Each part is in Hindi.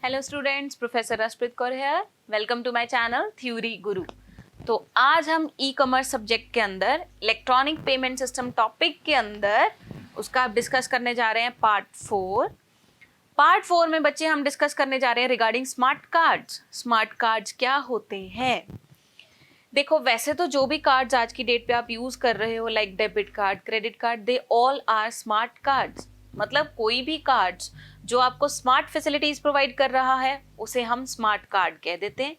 Hello students, professor Rashpreet Kaur here. Welcome to my channel theory guru. तो आज हम ई कॉमर्स सब्जेक्ट के अंदर इलेक्ट्रॉनिक पेमेंट सिस्टम टॉपिक के अंदर उसका डिस्कस करने जा रहे हैं पार्ट 4 में बच्चे हम डिस्कस करने जा रहे हैं regarding smart cards. Smart cards क्या होते हैं? देखो, वैसे तो जो भी कार्ड्स आज की डेट पे आप यूज कर रहे हो, like debit card, credit card, they all are smart cards. मतलब कोई भी कार्ड्स जो आपको स्मार्ट फैसिलिटीज प्रोवाइड कर रहा है उसे हम स्मार्ट कार्ड कह देते हैं।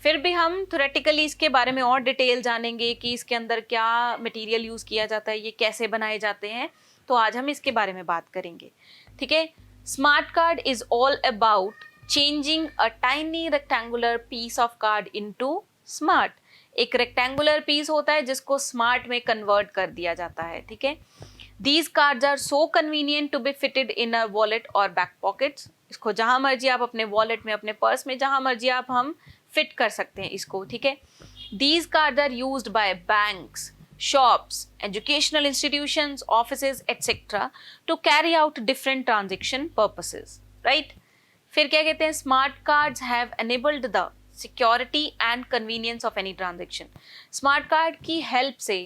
फिर भी हम थ्योरेटिकली इसके बारे में और डिटेल जानेंगे कि इसके अंदर क्या मटेरियल यूज किया जाता है, ये कैसे बनाए जाते हैं। तो आज हम इसके बारे में बात करेंगे, ठीक है। Smart card is all about changing a tiny rectangular piece of card into smart. एक रेक्टेंगुलर पीस होता है जिसको स्मार्ट में कन्वर्ट कर दिया जाता है, ठीक है। These cards are so convenient to be fitted in a wallet or back pockets. इसको जहां मर्जी आप अपने वॉलेट में, अपने पर्स में, जहां मर्जी आप हम फिट कर सकते हैं इसको, ठीक है। These cards are used by banks, shops, educational institutions, offices, etc. to carry out different transaction purposes, right? फिर क्या कहते हैं? Smart cards have enabled the security and convenience of any transaction. Smart card की हेल्प से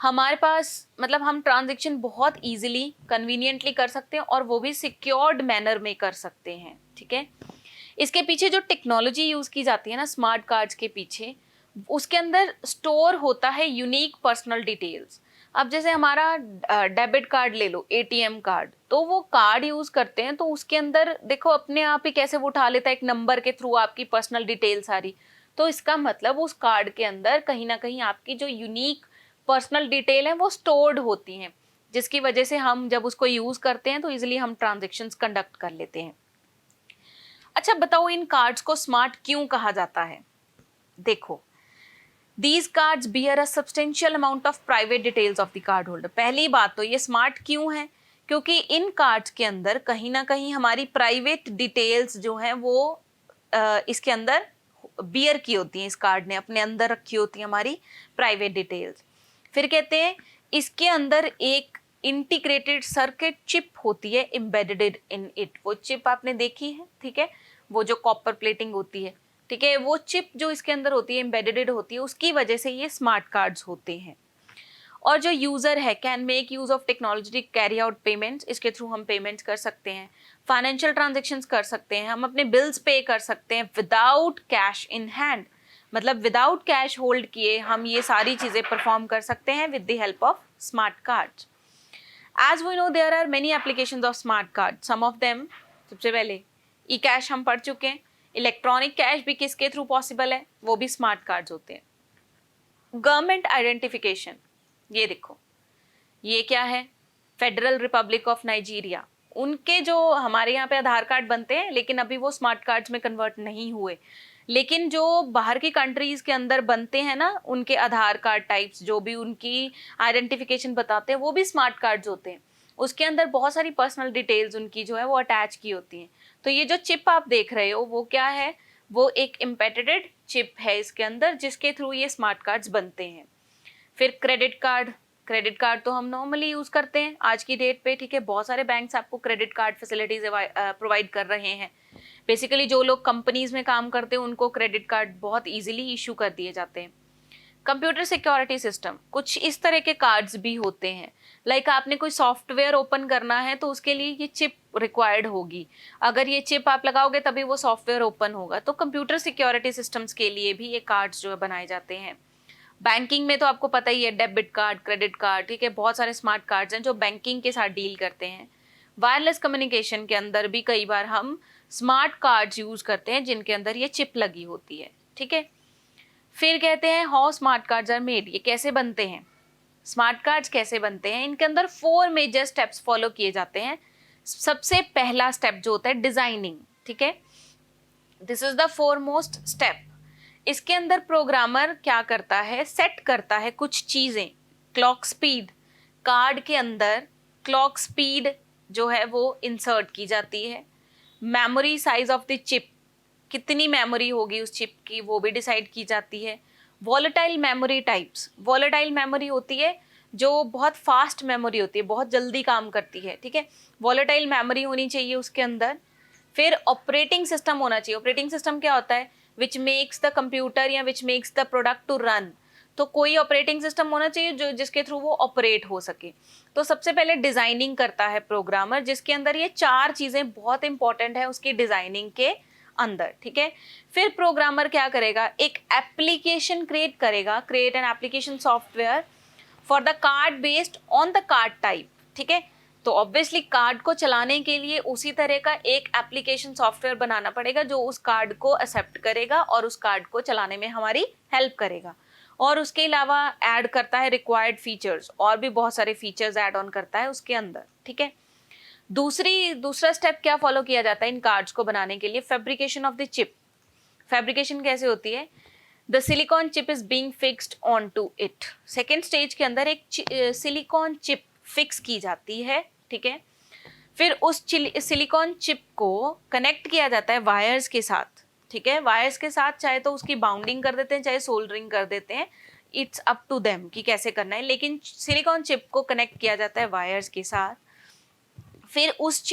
हमारे पास मतलब हम ट्रांजेक्शन बहुत इजीली कन्वीनियंटली कर सकते हैं और वो भी सिक्योर्ड मैनर में कर सकते हैं, ठीक है। इसके पीछे जो टेक्नोलॉजी यूज की जाती है ना स्मार्ट कार्ड्स के पीछे, उसके अंदर स्टोर होता है यूनिक पर्सनल डिटेल्स। अब जैसे हमारा डेबिट कार्ड ले लो, एटीएम कार्ड, तो वो कार्ड यूज करते हैं तो उसके अंदर देखो अपने आप ही कैसे वो उठा लेता है एक नंबर के थ्रू आपकी पर्सनल डिटेल सारी। तो इसका मतलब उस कार्ड के अंदर कहीं ना कहीं आपकी जो यूनिक पर्सनल डिटेल है वो स्टोर्ड होती हैं, जिसकी वजह से हम जब उसको यूज करते हैं तो इजीली हम ट्रांजैक्शंस कंडक्ट कर लेते हैं। अच्छा बताओ, इन कार्ड्स को स्मार्ट क्यों कहा जाता है? देखो, these cards bear a substantial amount of private details of the card holder. पहली बात तो ये स्मार्ट क्यों है? क्योंकि इन कार्ड्स के अंदर कहीं ना कहीं हमारी प्राइवेट डिटेल्स जो है वो इसके अंदर बियर की होती हैं। इस कार्ड ने अपने अंदर रखी होती है हमारी प्राइवेट डिटेल्स। फिर कहते हैं इसके अंदर एक इंटीग्रेटेड सर्किट चिप होती है एम्बेडेड इन इट। वो चिप आपने देखी है, ठीक है, वो जो कॉपर प्लेटिंग होती है, ठीक है, वो चिप जो इसके अंदर होती है एम्बेडेड होती है, उसकी वजह से ये स्मार्ट कार्ड्स होते हैं। और जो यूजर है can make use of technology carry out payments. इसके थ्रू हम पेमेंट्स कर सकते हैं, फाइनेंशियल ट्रांजेक्शंस कर सकते हैं, हम अपने बिल्स पे कर सकते हैं विदाउट कैश इन हैंड। मतलब विदाउट कैश होल्ड किए हम ये सारी चीजें परफॉर्म कर सकते हैं with the help of smart cards. As we know there are many applications of smart card. Some of them, सबसे पहले ई कैश हम पढ़ चुके हैं। इलेक्ट्रॉनिक कैश भी किसके थ्रू पॉसिबल है? वो भी स्मार्ट कार्ड्स होते हैं। गवर्नमेंट आइडेंटिफिकेशन, ये देखो, ये क्या है? Federal Republic of Nigeria. उनके जो हमारे यहाँ पे आधार कार्ड बनते हैं लेकिन अभी वो स्मार्ट कार्ड्स में कन्वर्ट नहीं हुए, लेकिन जो बाहर की कंट्रीज के अंदर बनते हैं ना, उनके आधार कार्ड टाइप्स जो भी उनकी आइडेंटिफिकेशन बताते हैं वो भी स्मार्ट कार्ड्स होते हैं। उसके अंदर बहुत सारी पर्सनल डिटेल्स उनकी जो है वो अटैच की होती हैं। तो ये जो चिप आप देख रहे हो वो क्या है? वो एक एम्बेडेड चिप है इसके अंदर, जिसके थ्रू ये स्मार्ट कार्ड्स बनते हैं। फिर क्रेडिट कार्ड। क्रेडिट कार्ड तो हम नॉर्मली यूज करते हैं आज की डेट पे, ठीक है। बहुत सारे बैंक्स आपको क्रेडिट कार्ड फैसिलिटीज प्रोवाइड कर रहे हैं। बेसिकली जो लोग कंपनीज में काम करते हैं उनको क्रेडिट कार्ड बहुत इजीली इशू कर दिए जाते हैं। कंप्यूटर सिक्योरिटी सिस्टम, कुछ इस तरह के कार्ड्स भी होते हैं। लाइक आपने कोई सॉफ्टवेयर ओपन करना है तो उसके लिए ये चिप रिक्वायर्ड होगी। अगर ये चिप आप लगाओगे तभी वो सॉफ्टवेयर ओपन होगा। तो कंप्यूटर सिक्योरिटी सिस्टम्स के लिए भी ये कार्ड्स जो है बनाए जाते हैं। बैंकिंग में तो आपको पता ही है, डेबिट कार्ड, क्रेडिट कार्ड, ठीक है, बहुत सारे स्मार्ट कार्ड्स हैं जो बैंकिंग के साथ डील करते हैं। वायरलेस कम्युनिकेशन के अंदर भी कई बार हम स्मार्ट कार्ड्स यूज करते हैं जिनके अंदर ये चिप लगी होती है, ठीक है। फिर कहते हैं how smart cards are made. ये कैसे बनते हैं? स्मार्ट कार्ड्स कैसे बनते हैं? इनके अंदर 4 मेजर स्टेप्स फॉलो किए जाते हैं। सबसे पहला स्टेप जो होता है डिजाइनिंग, ठीक है, this is the foremost step. इसके अंदर प्रोग्रामर क्या करता है? सेट करता है कुछ चीजें। क्लॉक स्पीड, कार्ड के अंदर क्लॉक स्पीड जो है वो इंसर्ट की जाती है। Memory size of the chip, कितनी मेमोरी होगी उस चिप की, वो भी डिसाइड की जाती है। Volatile memory types, volatile memory होती है जो बहुत फास्ट मेमोरी होती है, बहुत जल्दी काम करती है, ठीक है। वॉलेटाइल मेमोरी होनी चाहिए उसके अंदर। फिर ऑपरेटिंग सिस्टम होना चाहिए। ऑपरेटिंग सिस्टम क्या होता है? विच मेक्स द कंप्यूटर या which makes the product to run. तो कोई ऑपरेटिंग सिस्टम होना चाहिए जो जिसके थ्रू वो ऑपरेट हो सके। तो सबसे पहले डिजाइनिंग करता है प्रोग्रामर, जिसके अंदर ये 4 चीजें बहुत इंपॉर्टेंट है उसकी डिजाइनिंग के अंदर, ठीक है। फिर प्रोग्रामर क्या करेगा? एक एप्लीकेशन क्रिएट करेगा, create an application software for the card based on the card type, ठीक है। तो ऑब्वियसली कार्ड को चलाने के लिए उसी तरह का एक एप्लीकेशन सॉफ्टवेयर बनाना पड़ेगा जो उस कार्ड को एक्सेप्ट करेगा और उस कार्ड को चलाने में हमारी हेल्प करेगा। और उसके अलावा ऐड करता है रिक्वायर्ड फीचर्स, और भी बहुत सारे फीचर्स ऐड ऑन करता है उसके अंदर, ठीक है। दूसरा स्टेप क्या फॉलो किया जाता है इन कार्ड्स को बनाने के लिए? Fabrication of the chip. Fabrication कैसे होती है? The silicon chip is being fixed on to it. Second stage के अंदर एक सिलिकॉन चिप फिक्स की जाती है, ठीक है। फिर उस सिलिकॉन चिप को कनेक्ट किया जाता है वायर्स के साथ, ठीक है। वायर्स के साथ चाहे तो उसकी बाउंडिंग कर देते हैं, चाहे सोल्डरिंग कर देते हैं, इट्स अप टू देम कि कैसे करना है, लेकिन सिलिकॉन चिप को कनेक्ट किया जाता है वायर्स के साथ। फिर उस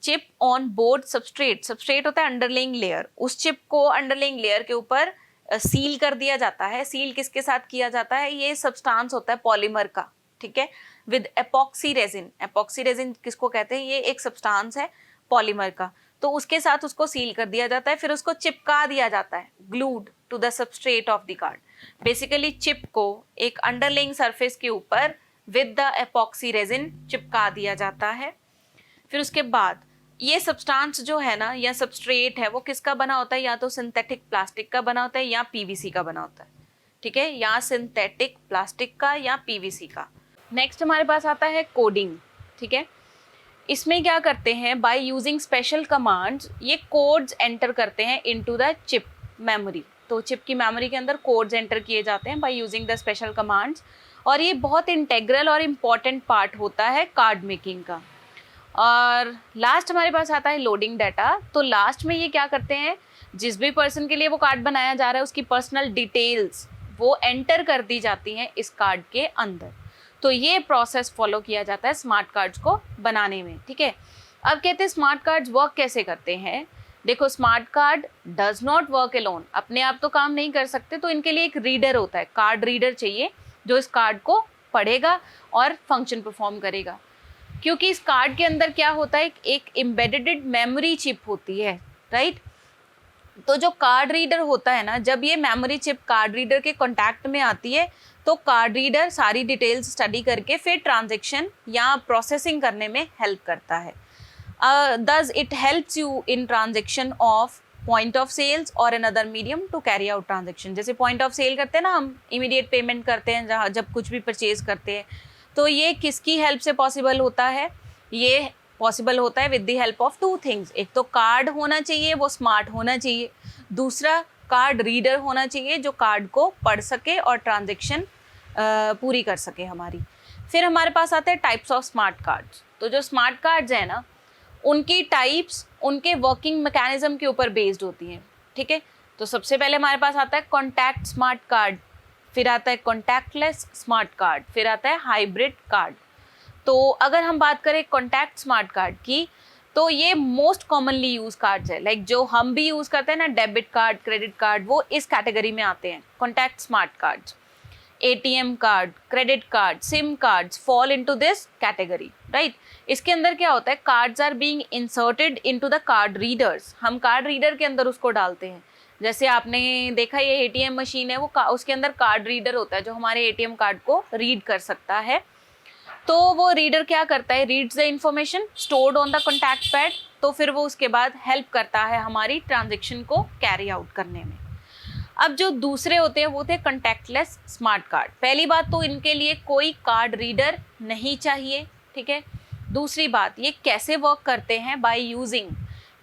चिप ऑन बोर्ड सबस्ट्रेट होता है अंडरलेइंग लेयर, उस चिप को अंडरलेइंग लेयर के ऊपर सील कर दिया जाता है। सील किसके साथ किया जाता है? ये सब्सटेंस होता है पॉलीमर का, ठीक है, with epoxy resin. Epoxy resin किसको कहते हैं? ये एक सब्सटेंस है पॉलीमर का, तो उसके साथ उसको सील कर दिया जाता है। फिर उसको चिपका दिया जाता है, glued to the substrate of the card. Basically chip को एक अंडरलेइंग सरफेस के ऊपर विद द एपॉक्सी रेजिन चिपका दिया जाता है। फिर उसके बाद ये सब्सटेंस जो है ना, या सबस्ट्रेट है, वो किसका बना होता है? या तो सिंथेटिक प्लास्टिक का बना होता है या पीवीसी का बना होता है, ठीक है, या सिंथेटिक प्लास्टिक का या पीवीसी का। नेक्स्ट हमारे पास आता है कोडिंग, ठीक है। इसमें क्या करते हैं? बाय यूजिंग स्पेशल कमांड्स ये कोड्स एंटर करते हैं इनटू द चिप मेमोरी। तो चिप की मेमोरी के अंदर कोड्स एंटर किए जाते हैं by using the special commands, और ये बहुत इंटेग्रल और इम्पॉर्टेंट पार्ट होता है कार्ड मेकिंग का। और लास्ट हमारे पास आता है लोडिंग डाटा। तो लास्ट में ये क्या करते हैं? जिस भी पर्सन के लिए वो कार्ड बनाया जा रहा है उसकी पर्सनल डिटेल्स वो एंटर कर दी जाती हैं इस कार्ड के अंदर। तो ये प्रोसेस फॉलो किया जाता है स्मार्ट कार्ड्स को बनाने में, ठीक है। अब कहते हैं स्मार्ट कार्ड्स वर्क कैसे करते हैं। देखो, smart card does not work alone, अपने आप तो काम नहीं कर सकते, तो इनके लिए एक रीडर होता है, कार्ड रीडर चाहिए जो इस कार्ड को पढ़ेगा और फंक्शन परफॉर्म करेगा। क्योंकि इस कार्ड के अंदर क्या होता है? एक एम्बेडेड मेमोरी चिप होती है, राइट। तो जो कार्ड रीडर होता है ना, जब ये मेमोरी चिप कार्ड रीडर के कांटेक्ट में आती है तो कार्ड रीडर सारी डिटेल्स स्टडी करके फिर ट्रांजैक्शन या प्रोसेसिंग करने में हेल्प करता है। thus it helps you in transaction of point of sales or another medium to carry out transaction। जैसे point of sale करते हैं ना हम, immediate payment करते हैं जहाँ जब कुछ भी परचेज करते हैं, तो ये किसकी हेल्प से पॉसिबल होता है? ये पॉसिबल होता है with the help of 2 things. एक तो कार्ड होना चाहिए, वो स्मार्ट होना चाहिए, दूसरा कार्ड रीडर होना चाहिए जो कार्ड को पढ़ सके और ट्रांजेक्शन पूरी कर सके हमारी। फिर हमारे पास आते हैं टाइप्स ऑफ स्मार्ट कार्ड्स। तो जो स्मार्ट कार्ड्स हैं ना, उनकी टाइप्स उनके वर्किंग मैकेनिज्म के ऊपर बेस्ड होती हैं, ठीक है। तो सबसे पहले हमारे पास आता है कॉन्टैक्ट स्मार्ट कार्ड, फिर आता है कॉन्टैक्टलेस स्मार्ट कार्ड, फिर आता है हाइब्रिड कार्ड। तो अगर हम बात करें कॉन्टैक्ट स्मार्ट कार्ड की, तो ये मोस्ट कॉमनली यूज कार्ड्स है, लाइक जो हम भी यूज करते हैं ना, डेबिट कार्ड, क्रेडिट कार्ड, वो इस कैटेगरी में आते हैं contact smart cards. ATM card, credit card, sim cards fall into this category, right. इसके अंदर क्या होता है? Cards are being inserted into the card readers. हम कार्ड रीडर के अंदर उसको डालते हैं। जैसे आपने देखा ये ATM मशीन है, वो उसके अंदर कार्ड रीडर होता है जो हमारे ATM कार्ड को रीड कर सकता है। तो वो रीडर क्या करता है? Reads the information stored on the contact pad, तो फिर वो उसके बाद हेल्प करता है हमारी ट्रांजेक्शन को कैरी आउट करने में। अब जो दूसरे होते हैं वो थे कॉन्टैक्टलेस स्मार्ट कार्ड। पहली बात तो इनके लिए कोई कार्ड रीडर नहीं चाहिए, ठीक है। दूसरी बात, ये कैसे वर्क करते हैं? By using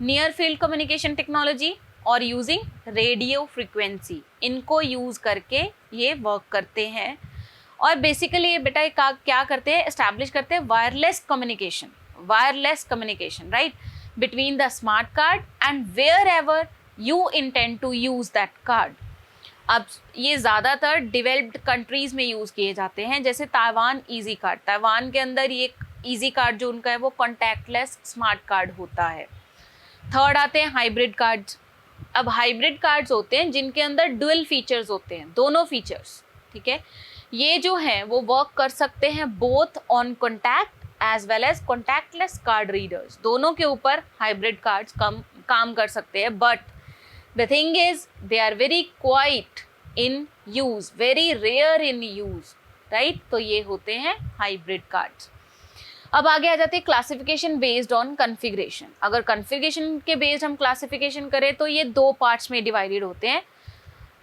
near field communication technology और यूजिंग रेडियो फ्रीक्वेंसी, इनको यूज करके ये वर्क करते हैं। और बेसिकली ये बेटा क्या करते हैं? एस्टैब्लिश करते हैं wireless communication, right, between the smart card and wherever you intend to use that card. अब ये ज़्यादातर डेवलप्ड कंट्रीज़ में यूज़ किए जाते हैं, जैसे ताइवान ईजी कार्ड। ताइवान के अंदर ये ईजी कार्ड जो उनका है वो कॉन्टैक्टलेस स्मार्ट कार्ड होता है। थर्ड आते हैं हाइब्रिड कार्ड्स। अब हाइब्रिड कार्ड्स होते हैं जिनके अंदर डुअल फीचर्स होते हैं, दोनों फीचर्स, ठीक है। ये जो हैं वो वर्क कर सकते हैं both on contact as well as contactless card readers, दोनों के ऊपर हाइब्रिड कार्ड्स काम कर सकते हैं। But the thing is they are very quite in use, very rare in use, right. तो ये होते हैं हाइब्रिड कार्ड्स। अब आगे आ जाते हैं क्लासिफिकेशन बेस्ड ऑन कॉन्फ़िगरेशन। अगर कॉन्फ़िगरेशन के बेस्ड हम क्लासिफिकेशन करें तो ये दो पार्ट्स में डिवाइडेड होते हैं।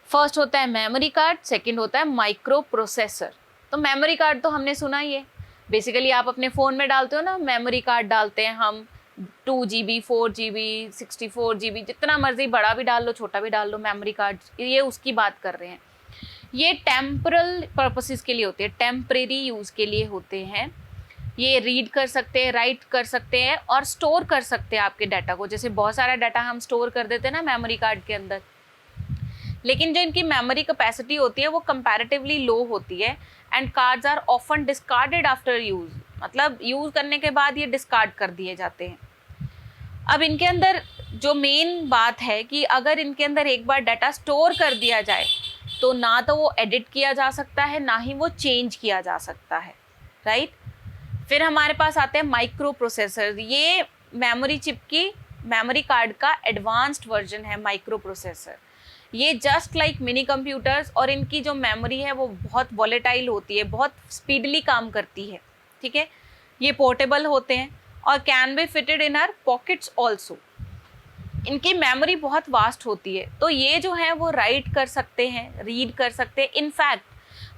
फर्स्ट होता है मेमोरी कार्ड, सेकंड होता है माइक्रो प्रोसेसर। तो मेमोरी कार्ड तो हमने सुना ही है, बेसिकली आप अपने फ़ोन में डालते हो ना, मेमोरी कार्ड डालते हैं हम 2 GB 4 GB 64 GB, जितना मर्जी बड़ा भी डाल लो छोटा भी डाल लो मेमोरी कार्ड, ये उसकी बात कर रहे हैं। ये टेम्परल पर्पसेस के लिए होते हैं, टेम्परेरी यूज़ के लिए होते हैं। ये रीड कर सकते हैं, राइट कर सकते हैं और स्टोर कर सकते हैं आपके डाटा को। जैसे बहुत सारा डाटा हम स्टोर कर देते हैं ना मेमोरी कार्ड के अंदर, लेकिन जो इनकी मेमोरी कैपेसिटी होती है वो कंपैरेटिवली लो होती है and cards are often discarded after use, मतलब यूज़ करने के बाद ये डिस्कार्ड कर दिए जाते हैं। अब इनके अंदर जो मेन बात है कि अगर इनके अंदर एक बार डाटा स्टोर कर दिया जाए तो ना तो वो एडिट किया जा सकता है, ना ही वो चेंज किया जा सकता है, राइट। फिर हमारे पास आते हैं माइक्रो प्रोसेसर। ये मेमोरी चिप की, मेमोरी कार्ड का एडवांस्ड वर्जन है माइक्रो प्रोसेसर। ये जस्ट लाइक मिनी कंप्यूटर्स, और इनकी जो मेमोरी है वो बहुत वॉलेटाइल होती है, बहुत स्पीडली काम करती है, ठीक है। ये पोर्टेबल होते हैं और can be fitted in our pockets also. इनकी मेमोरी बहुत वास्ट होती है, तो ये जो है वो राइट कर सकते हैं, रीड कर सकते हैं। इनफैक्ट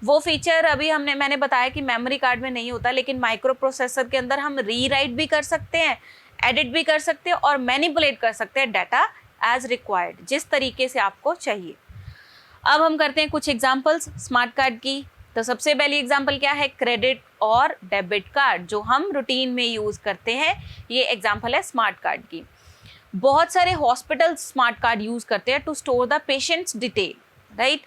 वो फीचर अभी मैंने बताया कि मेमोरी कार्ड में नहीं होता, लेकिन माइक्रो प्रोसेसर के अंदर हम री राइट भी कर सकते हैं, एडिट भी कर सकते हैं और मैनिपुलेट कर सकते हैं डाटा एज रिक्वायर्ड, जिस तरीके से आपको चाहिए। अब हम करते हैं कुछ एग्जांपल्स स्मार्ट कार्ड की। तो सबसे पहली एग्जांपल क्या है, क्रेडिट और डेबिट कार्ड, जो हम रूटीन में यूज़ करते हैं। ये एग्जांपल है स्मार्ट कार्ड की। बहुत सारे हॉस्पिटल स्मार्ट कार्ड यूज़ करते हैं to store the patients detail, right.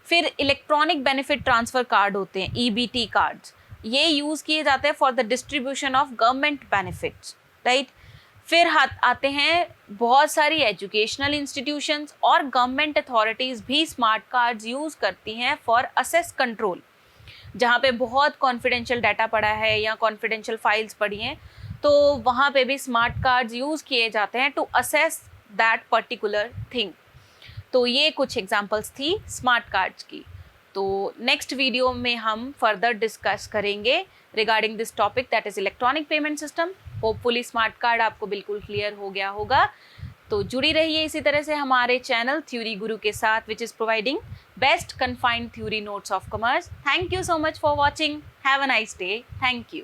फिर इलेक्ट्रॉनिक बेनिफिट ट्रांसफ़र कार्ड होते हैं, EBT कार्ड्स, ये यूज़ किए जाते हैं for the distribution of government benefits, right. फिर आते हैं बहुत सारी एजुकेशनल इंस्टीट्यूशंस और गवर्नमेंट अथॉरिटीज़ भी स्मार्ट कार्ड्स यूज़ करती हैं फॉर असेस कंट्रोल, जहाँ पे बहुत कॉन्फिडेंशियल डाटा पड़ा है या कॉन्फिडेंशियल फाइल्स पड़ी हैं, तो वहाँ पे भी स्मार्ट कार्ड्स यूज़ किए जाते हैं to access that particular thing. तो ये कुछ एग्जांपल्स थी स्मार्ट कार्ड्स की। तो नेक्स्ट वीडियो में हम फर्दर डिस्कस करेंगे regarding this topic, that is electronic payment system. Hopefully smart card आपको बिल्कुल क्लियर हो गया होगा। तो जुड़ी रहिए इसी तरह से हमारे चैनल थ्योरी गुरु के साथ, which is providing best confined theory notes of commerce. Thank you so much for watching. Have a nice day. Thank you.